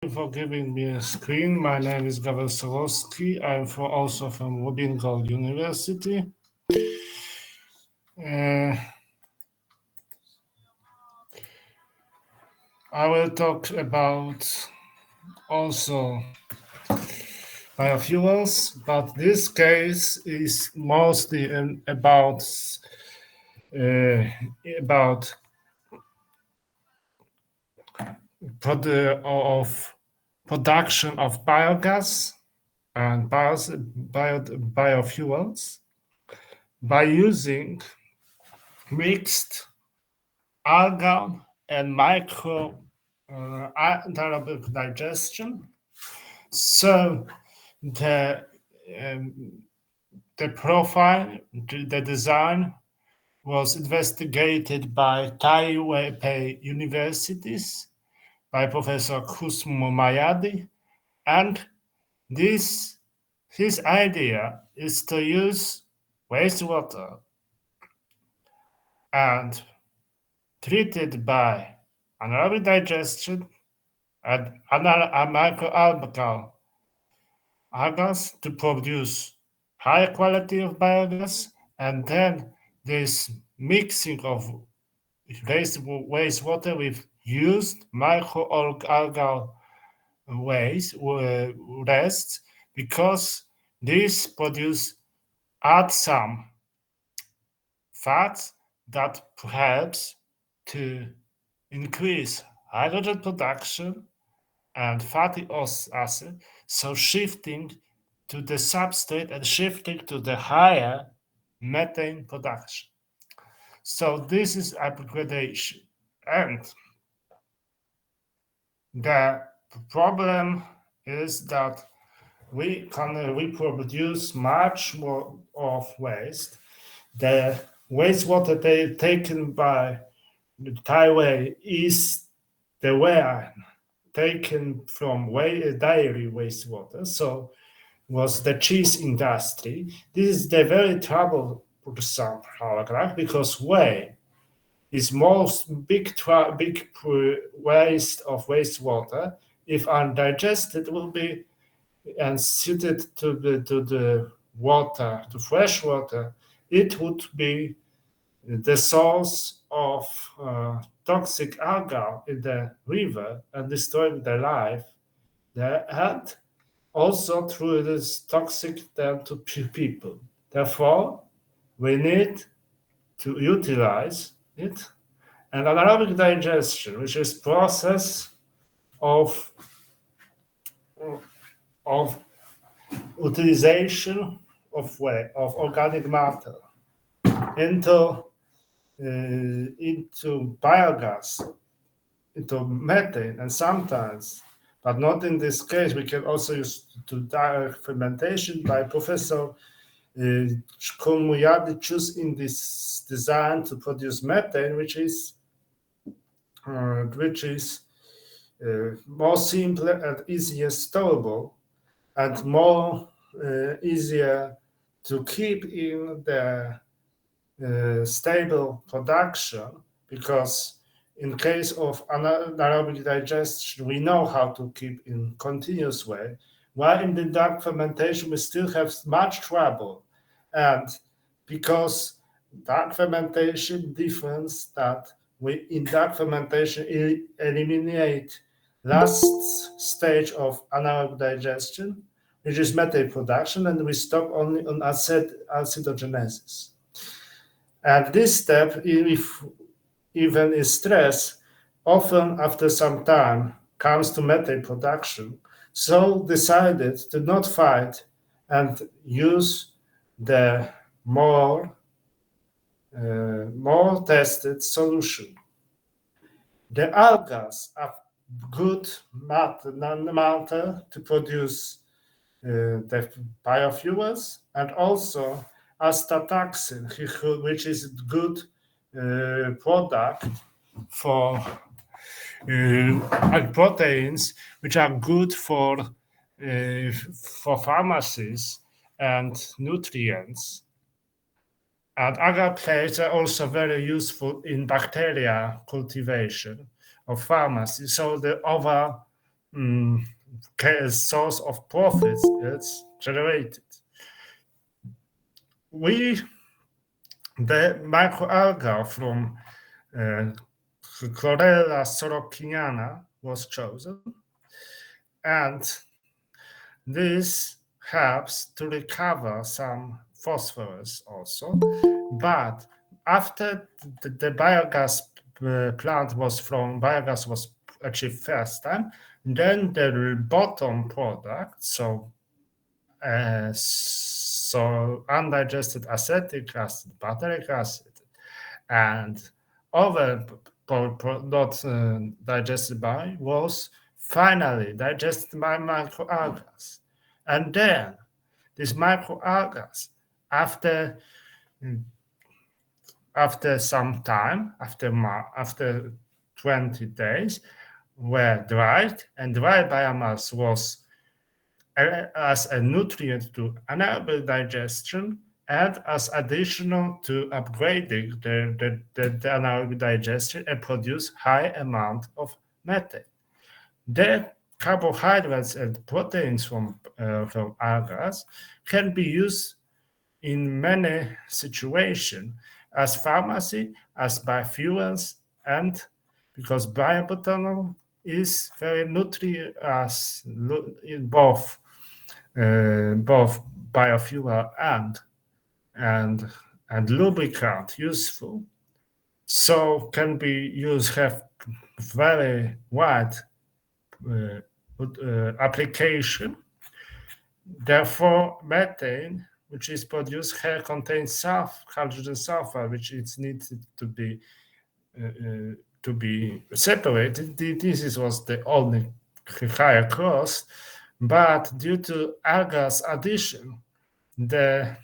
you for giving me a screen. My name is Gawel Solosky. I'm also from Lubingo University. Uh, I will talk about also biofuels, but this case is mostly uh, about of production of biogas and biofuels by using mixed algal and micro anaerobic digestion. So the um, the profile, the design was investigated by Taipei universities by Professor Kusmo Mayadi, and this his idea is to use wastewater and treat it by anaerobic digestion and microalgal algas to produce high quality of biogas, and then this mixing of wastewater with used microalgal waste rest, because this produce add some fats that helps to increase hydrogen production and fatty acid, so shifting to the substrate and shifting to the higher methane production. So this is upgradation. And the problem is that we can reproduce much more of waste. The wastewater taken by the Taiwan is the way taken from dairy wastewater, so was the cheese industry. This is the very trouble for some paragraph, because whey is most big waste of wastewater. If undigested, will be and suited to the water, to fresh water. It would be the source of toxic algae in the river and destroying the life there, and also through this toxic then to people. Therefore, we need to utilize it. And anaerobic digestion, which is process of of utilization of organic matter into biogas, into methane, and sometimes, but not in this case, we can also use to direct fermentation by Professor Komuyadi choose in this design to produce methane, which is more simple and easier storable, and more easier to keep in the stable production, because in case of anaerobic digestion, we know how to keep in continuous way, while in the dark fermentation, we still have much trouble. And because dark fermentation difference that we in dark fermentation eliminate last stage of anaerobic digestion, which is methane production, and we stop only on acidogenesis. And this step, if even is stress, often after some time comes to methane production. So decided to not fight and use the more tested solution. The algas are good matter to produce the biofuels, and also astaxanthin, which is good product for and proteins, which are good for pharmacies and nutrients. And agar plates are also very useful in bacteria cultivation of pharmacy. So the source of profits is generated. The microalga from Chlorella sorokiniana was chosen, and this helps to recover some phosphorus also. But after the biogas plant biogas was achieved first time, then the bottom product, so undigested acetic acid, butyric acid, and other not digested by was finally digested by microalgae. And then these microalgae, after some time, after 20 days, were dried, and dry biomass was as a nutrient to enable digestion and as additional to upgrading the anaerobic digestion and produce high amount of methane. The carbohydrates and proteins from algae can be used in many situations as pharmacy, as biofuels, and because bioethanol is very nutrient as in both biofuel and lubricant useful, so can be used, have very wide application. Therefore, methane, which is produced here, contains hydrogen sulfide, which is needed to be separated. This was the only higher cost, but due to algae addition, the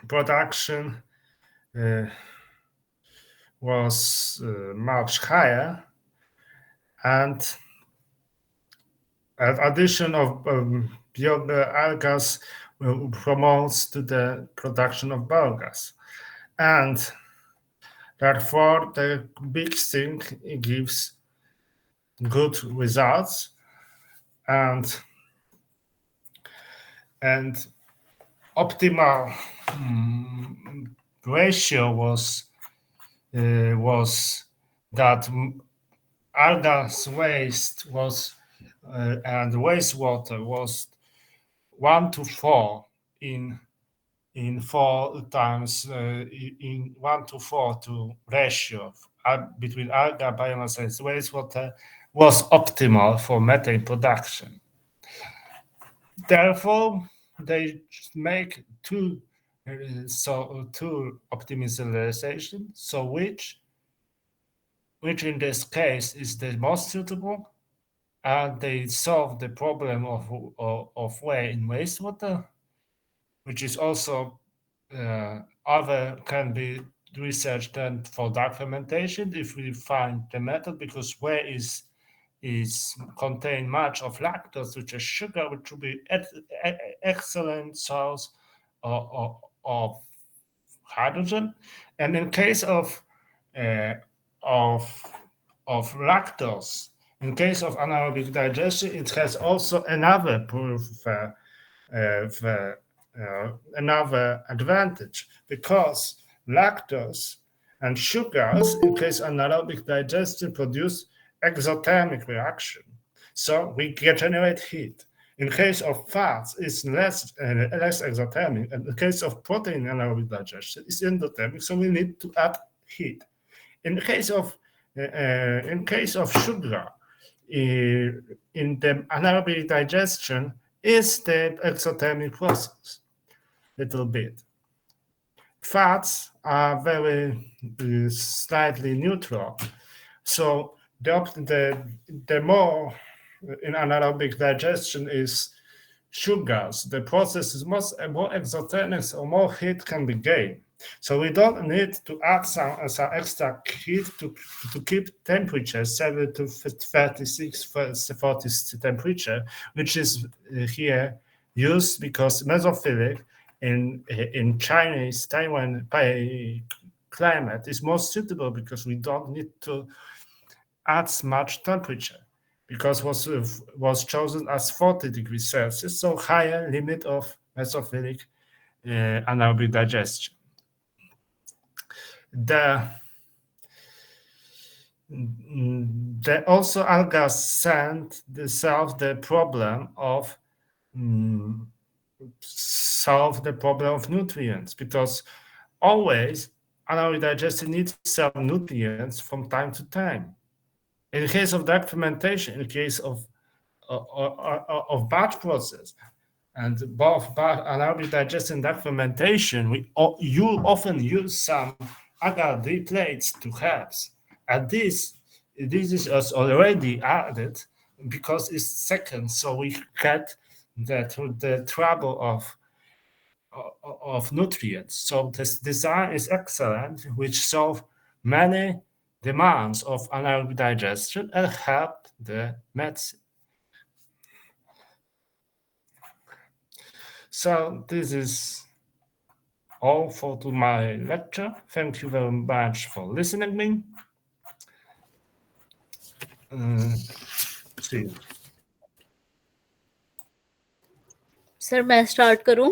production was much higher, and addition of algae promotes to the production of biogas, and therefore the mixing gives good results, and optimal ratio was that algae waste was and wastewater was 1:4 in 4 times in 1:4 to ratio between algae biomass and wastewater was optimal for methane production. Therefore, they make two optimization. So which in this case is the most suitable, and they solve the problem of way in wastewater, which is also other can be researched and for dark fermentation if we find the method, because whey is contain much of lactose, which is sugar, which will be excellent source of hydrogen. And in case of lactose, in case of anaerobic digestion, it has also another another advantage, because lactose and sugars, in case of anaerobic digestion, produce exothermic reaction, so we generate heat. In case of fats, it's less exothermic, and in case of protein anaerobic digestion, it's endothermic, so we need to add heat. In case of sugar, in the anaerobic digestion, is the exothermic process, little bit. Fats are very slightly neutral, so the more in anaerobic digestion is sugars, the process is more exothermic, so more heat can be gained. So we don't need to add some extra heat to keep temperature 7 to 36, 40 temperature, which is here used because mesophilic in Chinese Taiwan climate is more suitable, because we don't need to add much temperature, because was chosen as 40 degrees Celsius, so higher limit of mesophilic anaerobic digestion. The also algae sent solve the problem of nutrients, because always anaerobic digestion needs some nutrients from time to time. In case of dark fermentation, in case of batch process, and both anaerobic digestion and dark fermentation, you often use some agar plates to herbs, and this is already added because it's second, so we get the trouble of nutrients. So this design is excellent, which solve many demands of anaerobic digestion and help the medicine. So this is all for my lecture. Thank you very much for listening me. See you. Sir मैं start करूं?